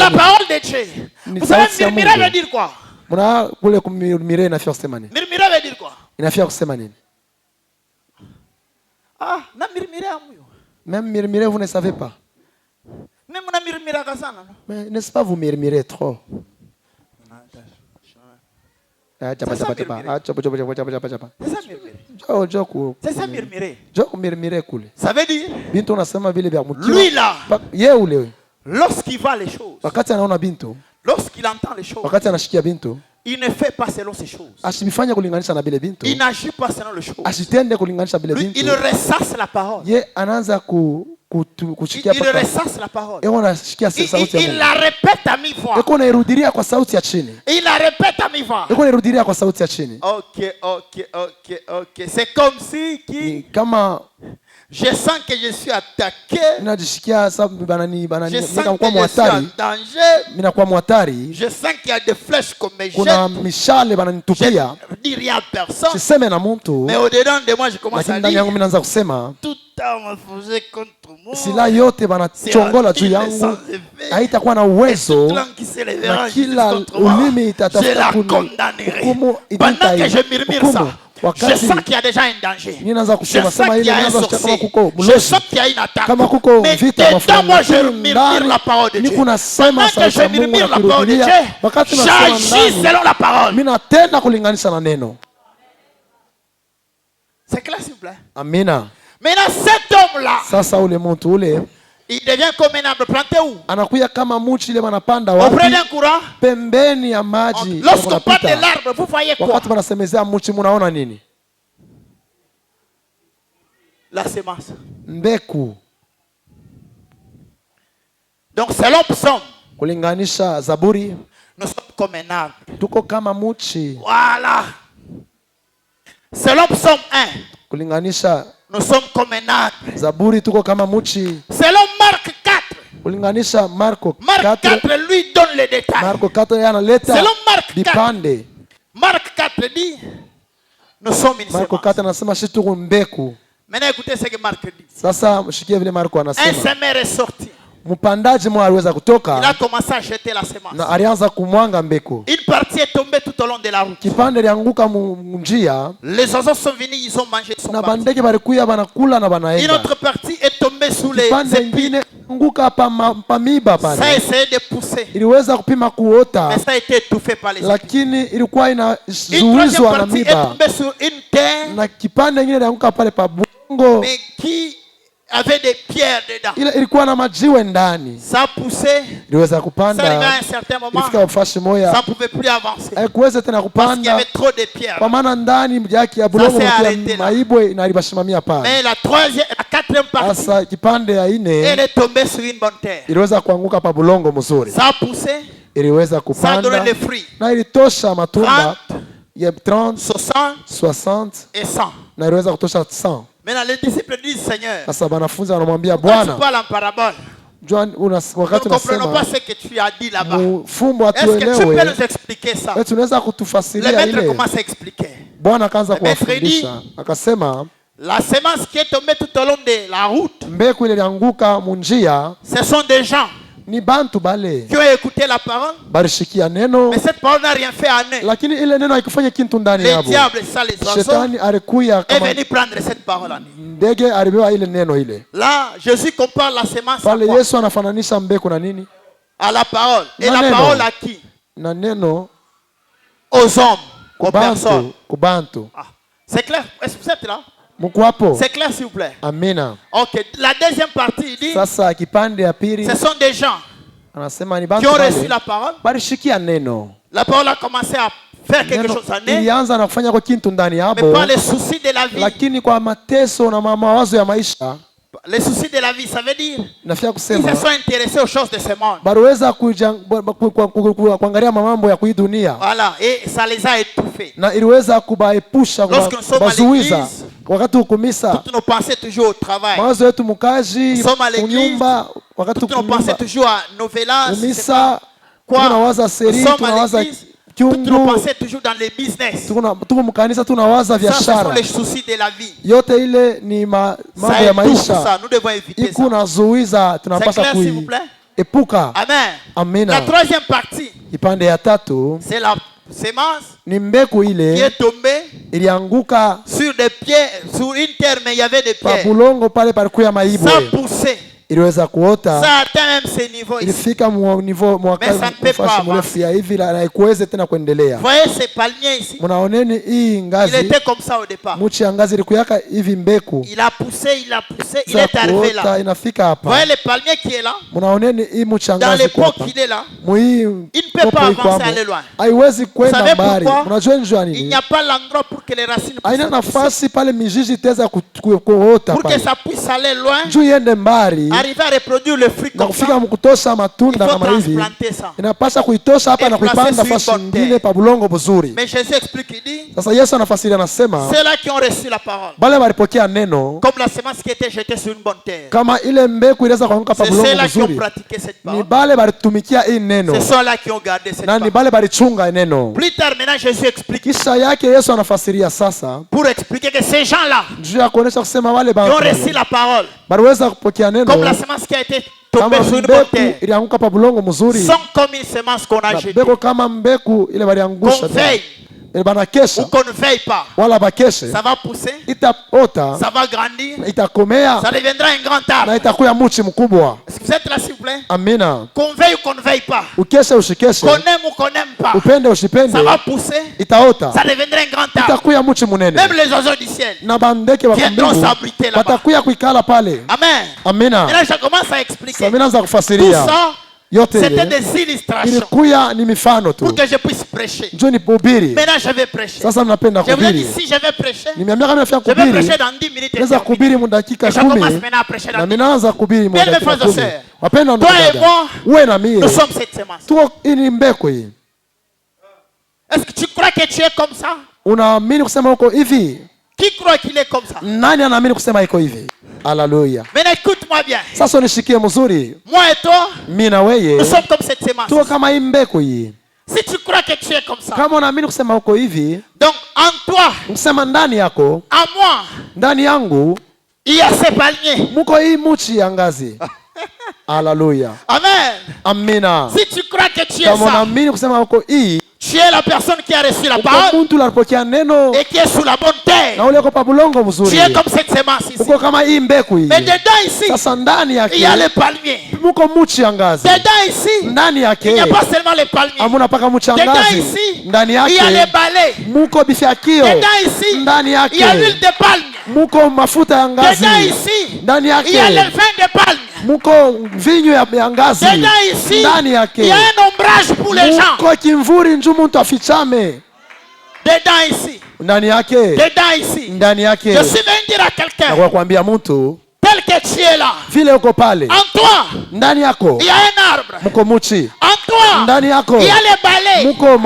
parole de Dieu. Vous savez, murmurer veut dire quoi? Murmurer veut dire quoi? Ah, na murmurer à moi. Même murmurer, vous ne savez pas. Même on a murmuré à ça, non? Mais n'est-ce pas vous murmurez trop? C'est ça murmurer. Ça veut dire lui là, lorsqu'il voit les choses, lorsqu'il entend les choses, il ne fait pas selon ces choses. Il n'agit pas selon les choses. Lui, il ressasse la parole. Il ressasse la parole. Il la répète à mi-voix. Il la répète à mi-voix. Ok. C'est comme si je sens que je suis attaqué. Je sens que je suis en danger. Je sens qu'il y a des flèches qu'on me jette. Je ne dis rien à personne. Mais au-dedans de moi, je commence à dire tout arme forgée contre moi sera sans effet. Et toute langue qui s'élèvera contre moi, je la condamnerai. Pendant que je murmure ça, Je sens qu'il y a déjà un danger. Je sens qu'il y a un sorcier. Je sens qu'il y a une attaque. Mais dedans, moi, je murmure la parole de Dieu. Pendant que je murmure la parole de Dieu, j'agis selon la parole. C'est clair, s'il vous plaît. Amina. Maintenant, cet homme-là, il devient comme un arbre planté où? Auprès d'un courant. Lorsqu'on parle de l'arbre, vous voyez quoi? La semence. Donc, selon Psaume, nous sommes comme un arbre. Voilà. Selon Psaume 1, nous sommes comme un arbre. Selon Marc 4, Marc 4 lui donne les détails. Selon Marc 4 dit, nous sommes une semence. Maintenant écoutez ce que Marc dit. Un semeur est sorti. Il a commencé à jeter la semence. Une partie est tombée tout au long de la route. Les oiseaux sont venus, ils ont mangé son partie. Une autre partie est tombée sous les épines. Ça a essayé de pousser. Mais ça a été étouffé par les épines. Une troisième partie est tombée sur une terre. Mais qui avait des pierres dedans. Ça a poussé. Ça arrivait à un certain moment. Ça ne pouvait plus avancer. Parce qu'il y avait trop de pierres. Ça s'est arrêté là. Mais la quatrième partie, elle est tombée sur une bonne terre. Ça a poussé. Ça a donné des fruits. 30, 60 et 100. Maintenant, les disciples disent, Seigneur, quand tu parles en parabole, nous ne comprenons pas ce que tu as dit là-bas. Est-ce que tu peux nous expliquer ça? Le maître commence à expliquer. Le maître dit, la semence qui est tombée tout au long de la route, ce sont des gens qui ont écouté la parole, mais cette parole n'a rien fait à eux. Le diable, ça, les oiseaux, est venu prendre cette parole à eux. Là, Jésus compare la semence à la parole. Et la parole à qui? Aux hommes, aux personnes. C'est clair? Est-ce que vous êtes là? C'est clair, s'il vous plaît? Amina. Ok. La deuxième partie dit, ce sont des gens qui ont reçu la parole. La parole a commencé à faire quelque chose en eux, mais pas les soucis de la vie. Les soucis de la vie, ça veut dire ils se sont intéressés aux choses de ce monde. Voilà, et ça les a étouffés. Lorsque nous sommes à l'église, toutes nos pensées toujours au travail. Nous sommes à l'église, toutes nos pensées toujours à nos vélas, quoi. Nous sommes à l'église, toutes nos pensées toujours dans les business. Ça, ce sont les soucis de la vie. Ça étouffe ça. Nous devons éviter ça. C'est clair, s'il vous plaît? Amen. La troisième partie, c'est la semence qui est tombée sur des pierres, sur une terre, mais il y avait des pierres. Ça a poussé. Ça atteint même ces niveaux ici. Mais ça ne peut pas avancer. Vous voyez ces palmiers ici? Il était comme ça au départ. Il a poussé, il est arrivé là. Vous voyez le palmier qui est là? Dans l'époque qu'il est là, il ne peut pas avancer, aller loin. Vous savez pourquoi? Il n'y a pas l'endroit pour que les racines puissent pour que ça puisse aller loin. Arriver à reproduire le fruit comme ça, il faut transplanter ça et placer sur une bonne terre. Mais Jésus explique, il dit, ceux-là qui ont reçu la parole, comme la semence qui était jetée sur une bonne terre, c'est ceux-là qui ont pratiqué cette parole, c'est ceux-là qui ont gardé cette parole. Plus tard maintenant Jésus explique, pour expliquer que ces gens-là qui ont reçu la parole, comme la semence qui a été tombée sur une bonne terre, sont comme une semence qu'on a jetée. Qu'on veille ou qu'on ne veille pas, ça va pousser, ça va grandir, ça deviendra un grand arbre. Est-ce que vous êtes là s'il vous plaît? Qu'on veille ou qu'on ne veille pas, qu'on aime ou qu'on n'aime pas, ça va pousser, ça deviendra un grand arbre. Même les oiseaux du ciel viendront s'abriter là-bas. Amen. Et là je commence à expliquer. Tout ça, c'était des illustrations pour que je puisse prêcher. Maintenant je vais prêcher. Je vous ai dit, si je vais prêcher, je vais prêcher dans 10 minutes. Et je commence maintenant à prêcher dans 10 minutes. Bien mes frères et sœurs, toi et moi, nous sommes cette semence. Est-ce que tu crois que tu es comme ça? Qui croit qu'il est comme ça? Hallelujah. Mais écoute-moi bien. Sasa nishikie mzuri. Moi et toi, mimi na wewe, nous sommes comme cette semence. Tuko kama hii mbegu hii. Si tu crois que tu es comme ça, kama unaamini kusema uko hivi, donc en toi, kusema ndani yako, en moi, ndani yangu, il y a ces palmiers. Muko hii muchi ya ngazi. Hallelujah. Amen. Amina. Si tu crois que tu es kama ça, unaamini kusema uko hii, tu es la personne qui a reçu la parole et qui est sous la bonne terre. Tu es comme cette semence ici. Mais dedans ici, il y a les palmiers. Dedans ici, il n'y a pas seulement les palmiers. Dedans ici, il y a les balais. Dedans ici, il y a l'huile de palme. Dedans ici, il y a le vin de palme. Dedans ici, il y a un ombrage pour les gens. Dedans ici. Dedans ici. Je suis venu dire à quelqu'un, tel que tu es là, en toi, il y a un arbre. En toi, il y a les balais. En toi,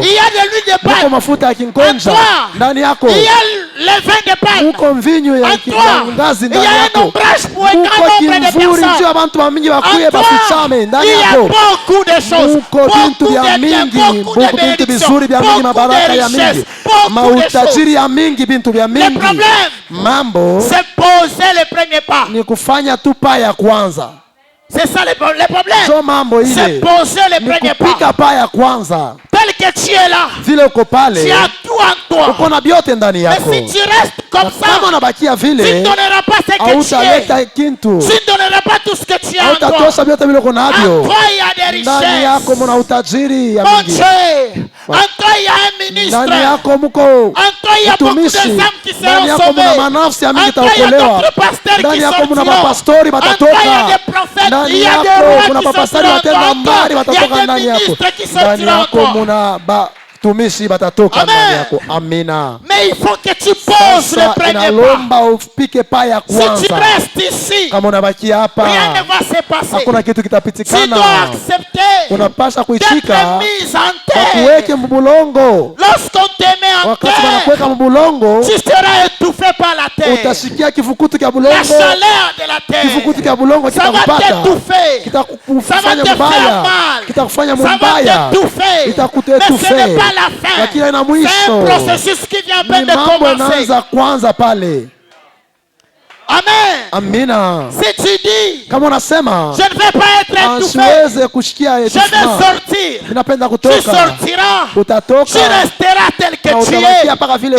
il y a de l'huile de palme. En toi, il y a le vin de palme. En toi, il y a un ombrage pour un grand nombre de personnes. En toi, il y a beaucoup de choses, beaucoup de biens, beaucoup de bénédictions, beaucoup de richesses, beaucoup de choses. Le problème, c'est poser le premier pas. C'est ça le problème. C'est poser le premier pas. Tel que tu es là, tu as tout en toi. Mais si tu restes comme ça, tu ne donneras pas ce que tu es. Tu ne donneras pas tout ce que tu as en toi. En toi, il y a des richesses. Mon Dieu, en toi, il y a un ministre. En toi, il y a beaucoup de âmes qui seront sauvées. En toi, il y a d'autres pasteurs qui sortiront. En toi, il y a des prophètes. Il y a des rois qui sortiront en toi. Il y a des ministres qui sortiront en toi. Amina. Mais il faut que tu poses le premier pas. Si tu restes ici, rien ne va se passer. Tu dois accepter d'être mis en terre. Lorsqu'on te met en terre, tu seras étouffé par la terre. La chaleur de la terre, ça va t'étouffer. Ça va te faire mal. Ça va t'étouffer. Mais ce n'est pas la fin. C'est un processus qui vient à peine de commencer. Amen. Amina. Si tu dis, kama unasema, je ne vais pas être étouffé, je vais sortir, tu sortiras, tu resteras tel que tu es.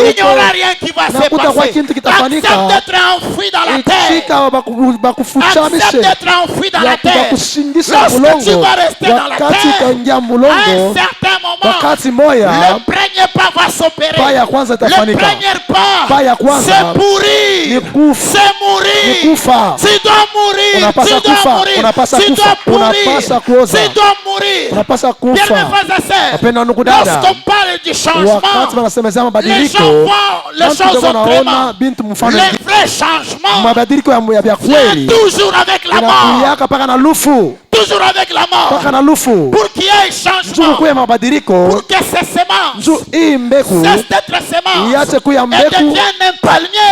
Il n'y aura rien qui va se passer. Accepte d'être enfoui dans la terre. Accepte d'être enfoui dans la terre. Lorsque tu vas rester dans la terre, à un certain moment, le premier pas va s'opérer. Le premier pas, c'est pourrir. C'est mourir. Tu dois mourir. Tu dois mourir. Tu dois pourrir. Tu dois mourir. Bien mes frères et sœurs, lorsqu'on parle du changement, les gens voient les choses autrement. Les vrais changements viennent toujours avec la mort. Toujours avec la mort. Pour qu'il y ait un changement. Pour que ces semences cessent d'être semences et deviennent un palmier.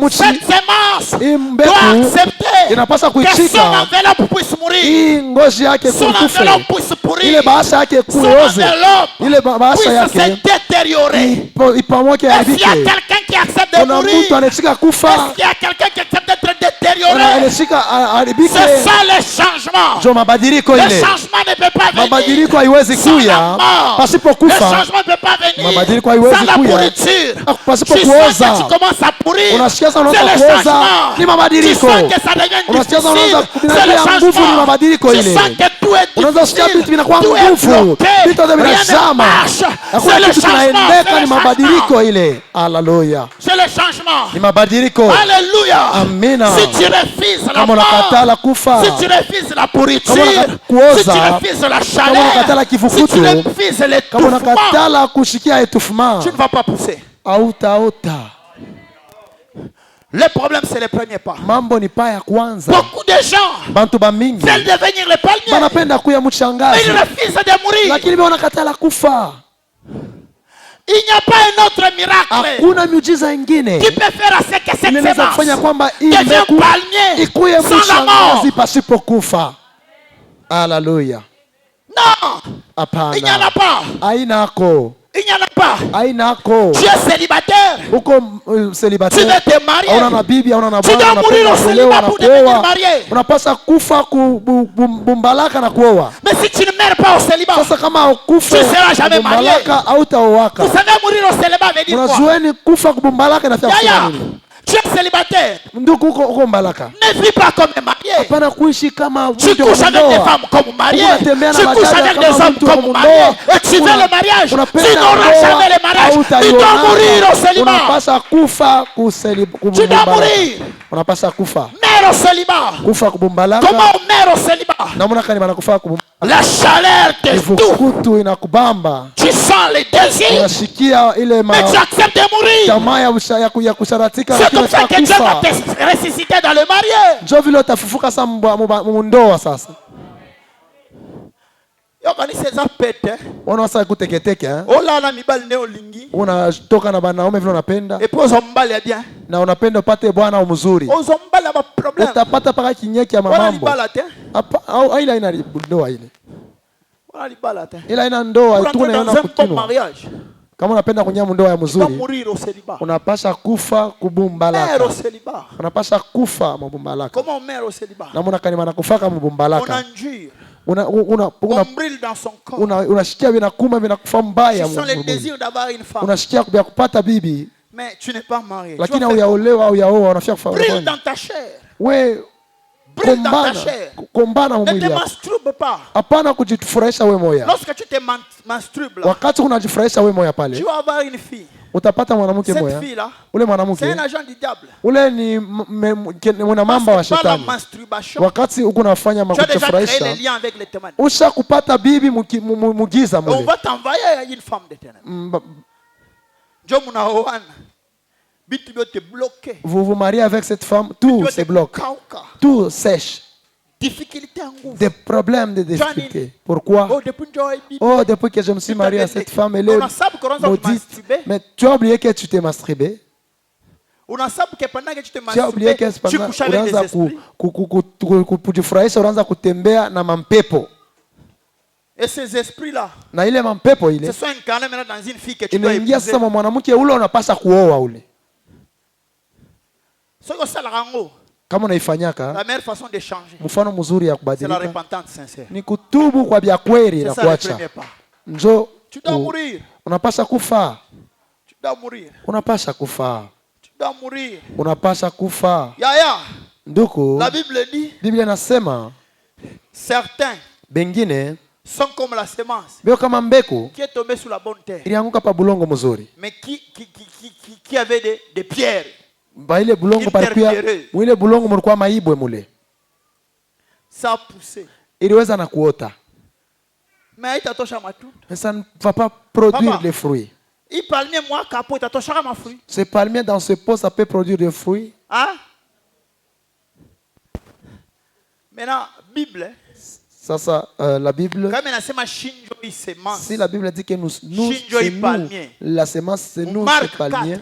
Cette semence doit accepter que son enveloppe puisse mourir. Son enveloppe puisse pourrir. Son enveloppe puisse se détériorer. Et s'il y a quelqu'un qui accepte de mourir? Est-ce qu'il y a quelqu'un qui accepte d'être détérioré? C'est ça le changement. Le changement ne peut pas venir sans la mort. Le changement ne peut pas venir sans la pourriture. Tu sens que tu commences à pourrir. C'est le changement. Tu sens que ça devient difficile. C'est le changement. Tu sens que tout est difficile. Tout est bloqué. Rien ne marche. C'est le changement. C'est le changement. Alléluia. Si tu refuses la mort, si tu refuses la pourriture, si tu refuses la chaleur, si tu refuses l'étouffement, tu ne vas pas pousser. Le problème, c'est le premier pas. Beaucoup de gens veulent devenir les palmiers, mais ils refusent de mourir. Il n'y a pas un autre miracle qui peut faire à ce que cette semence devienne palmier sans la mort. Alléluia. Non, il n'y en a pas. Il n'y en a pas. Tu es célibataire. Tu veux te marier. Tu dois mourir au célibat pour devenir marié. Mais si tu ne meurs pas au célibat, tu ne seras jamais marié. Vous savez, mourir au célibat veut dire quoi? Tu es célibataire. Ne vis pas comme un marié. Tu couches avec des femmes comme mariées. Tu couches avec des hommes comme mariés. Et tu veux le mariage. Tu n'auras jamais le mariage. Tu dois mourir au célibat. Tu dois mourir. Mère au célibat. Comment on meurt au célibat? La chaleur t'étouffe. Tu sens les désirs. Mais tu acceptes de mourir. C'est comme ça que Dieu va te ressusciter dans le mariage. Unatoka na banaume vile unapenda na unapenda upate bwana mzuri, utapata paka kinyeki ya mamambo au ila ina ndoa ile ila ina ndoa tunaona kukinwa. Kama unapenda kunyama ndoa ya mzuri, unapasha kufa kubumbalaka. Unapasha kufa mabumbalaka. Na mbona kanima nakufaka mabumbalaka? Unashikia vinakuma vinakufa mbaya. Unashikia kubia kupata bibi, lakini hauyaolewa au yaoa, unafia kufa. We kombana mwili. Hapana kujifurahisha wewe moya. Wakati unajifurahisha wewe moya pale, utapata mwanamke moya. Ule mwanamke ule ni mwana mamba wa shetani. Wakati uko unafanya makujifurahisha, usha kupata bibi mugiza mule. Vous vous mariez avec cette femme, tout se bloque, tout sèche. Des problèmes de difficultés. Pourquoi? Oh, depuis que je me suis marié à cette femme, elle est maudite. Mais tu as oublié que tu t'es masturbé. Tu as oublié que unaanza kujifurahisha, unaanza kutembea na mampepo. Et ces esprits-là, na ile mampepo ile, ce sont incarnés maintenant dans une fille que tu dois épouser. Inaingia sasa mwanamke ule unapaswa kuoa ule. Kama unaifanyaka, la meilleure façon de changer, mfano mzuri ya kubadilika, c'est la repentance sincère. Ni kutubu kwa vya kweli na kuacha. Njo tu dois mourir. Unapaswa kufa. Tu dois mourir. Unapaswa kufa. Tu dois mourir. Unapaswa kufa. Yaya. Nduku, la Bible dit, Biblia inasema certains bengine sont comme la semence kama mbegu qui est tombée sur la bonne terre, ilianguka pa bulongo mzuri, mais qui avait des pierres. Ba ile bulongo palikuwa mwile bulongo mlikuwa maibwe mule. Ça a poussé. Iliweza na kuota. Mais itatosha matunda. Mais ça ne va pas produire les fruits. Il palmier moi capo itatosha ma fruit. Ce palmier dans ce pot ça peut produire des fruits. Hein? Maintenant Bible. Ça, la Bible, si la Bible dit que nous c'est nous, la semence c'est nous, c'est palmier.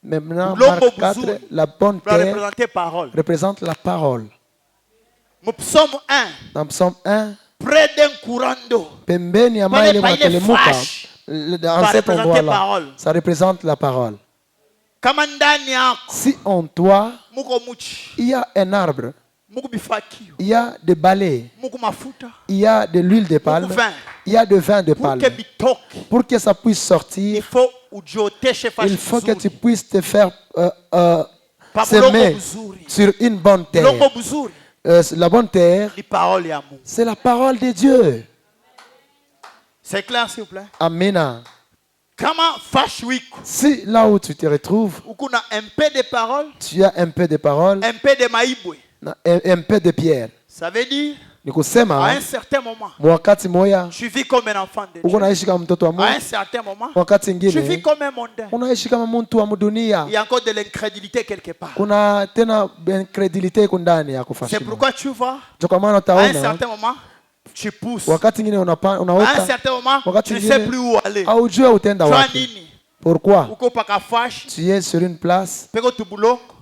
Maintenant, Marc 4, la bonne terre représente la parole. Dans Psaume 1, près d'un courant d'eau, dans cet endroit-là, ça représente la parole. Si en toi, il y a un arbre, il y a des balais, il y a de l'huile de palme, il y a de vin de palme. Pour que ça puisse sortir, il faut que tu puisses te faire semer sur une bonne terre. La bonne terre, c'est la parole de Dieu. C'est clair, s'il vous plaît? Amen. Si là où tu te retrouves, tu as un peu de parole, un peu de pierre. Ça veut dire, à un certain moment, tu vis comme un enfant de Dieu. À un certain moment, tu vis comme un mondain. Il y a encore de l'incrédulité quelque part. C'est pourquoi tu vois, à un certain moment, tu pousses. À un certain moment, tu ne sais plus où aller. Pourquoi? Tu es sur une place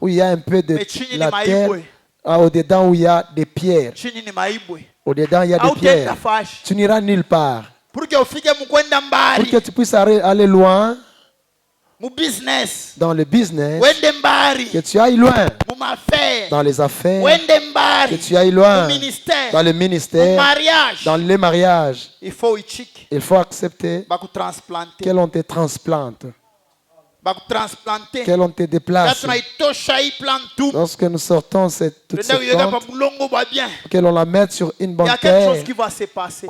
où il y a un peu de la terre, au-dedans où il y a des pierres. Au-dedans il y a des pierres. Tu n'iras nulle part. Pour que tu puisses aller loin dans le business, que tu ailles loin dans les affaires, que tu ailles loin dans le ministère, dans les mariages. Il faut accepter que l'on te transplante, que l'on te déplace. Lorsque nous sortons toute cette plante, que l'on la mette sur une bonne terre, il y a quelque chose qui va se passer.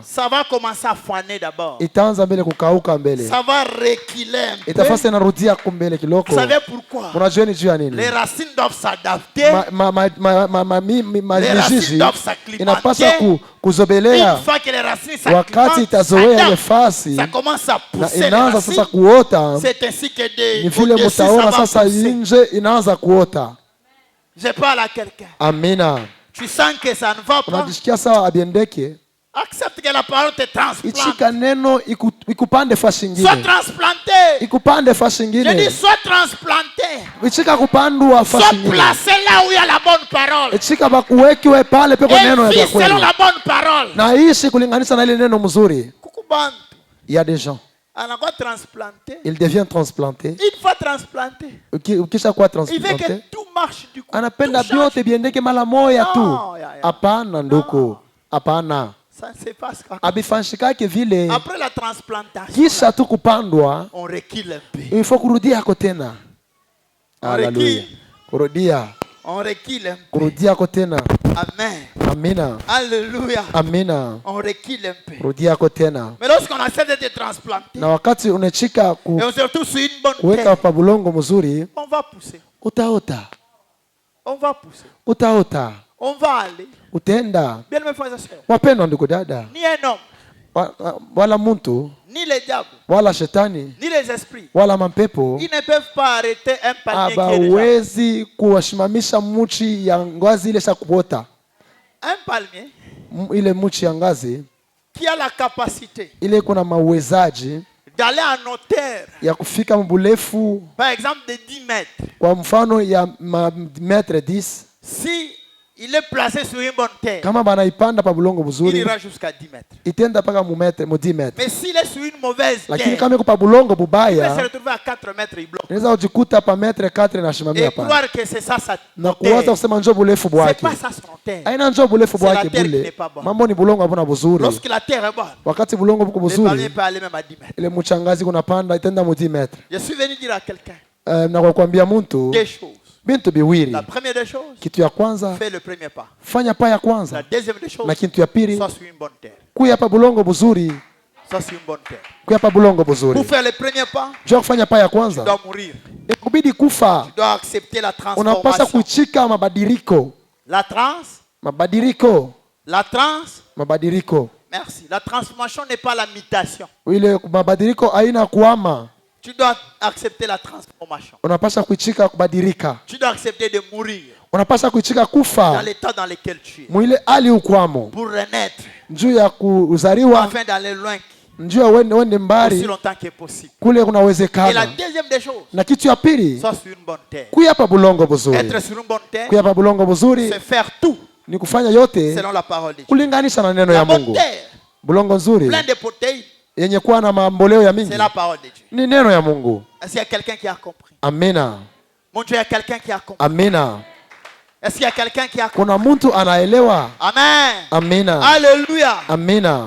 Ça va commencer à faner d'abord. Ça va reculer un peu. Vous savez pourquoi? Les racines doivent s'adapter. Les racines doivent s'acclimater. Une fois que les racines s'acclimatent, ça commence à pousser les racines. C'est ainsi que je parle à quelqu'un. Amina. Tu sens que ça ne va pas. Accepte que la parole te transplante. Sois transplanté. Je dis sois transplanté. Sois placé là où il y a la bonne parole. Et vis selon la bonne parole. Il y a des gens. Il devient transplanté. Une fois transplanté, il veut que tout marche du coup. Ça ne se passe pas. Après la transplantation, on recule un peu. Il faut kurudia tena. Alléluia. On recule un peu. Amen. Amina. Alléluia. Amina. On recule un peu. Mais lorsqu'on accepte d'être transplanté, et on se retrouve sur une bonne terre, on va pousser. On va pousser. On va aller. Bien mes frères et sœurs. Ni un homme, ni les diables, ni les esprits, ils ne peuvent pas arrêter un palmier qui est déjà. Un palmier qui a la capacité d'aller en hauteur, par exemple de 10 mètres. Si il est placé sur une bonne terre, il ira jusqu'à 10 mètres. Mais s'il est sur une mauvaise terre, il va se retrouver à 4 mètres, il bloque. Et croire que c'est ça sa terre. C'est pas ça son terre. C'est la terre qui n'est pas bonne. Lorsque la terre est bonne, le palmier peut aller même à 10 mètres. Je suis venu dire à quelqu'un des choses. La première des choses, fais le premier pas. La deuxième des choses, sois sur une bonne terre. Sois sur une bonne terre. Pour faire le premier pas, tu dois mourir. Tu dois accepter la transformation. Merci. La transformation n'est pas la mutation. Tu dois accepter la transformation. Tu dois accepter de mourir dans l'état dans lequel tu es. Pour renaître. Afin d'aller loin. Aussi longtemps que possible. Et la deuxième des choses, sois sur une bonne terre. Être sur une bonne terre, c'est faire tout selon la parole de Dieu. La bonne terre, plein de protéines. yenye kuwa na mamboleo ya mingi. C'est la parole de Dieu. Ni neno ya Mungu. Est-ce qu'il y a quelqu'un qui a compris? Amina. Mon Dieu, il y a quelqu'un qui a compris. Amina. Est-ce qu'il y a quelqu'un qui a compris? Kuna mtu anaelewa? Amen. Amina. Alléluia. Amina.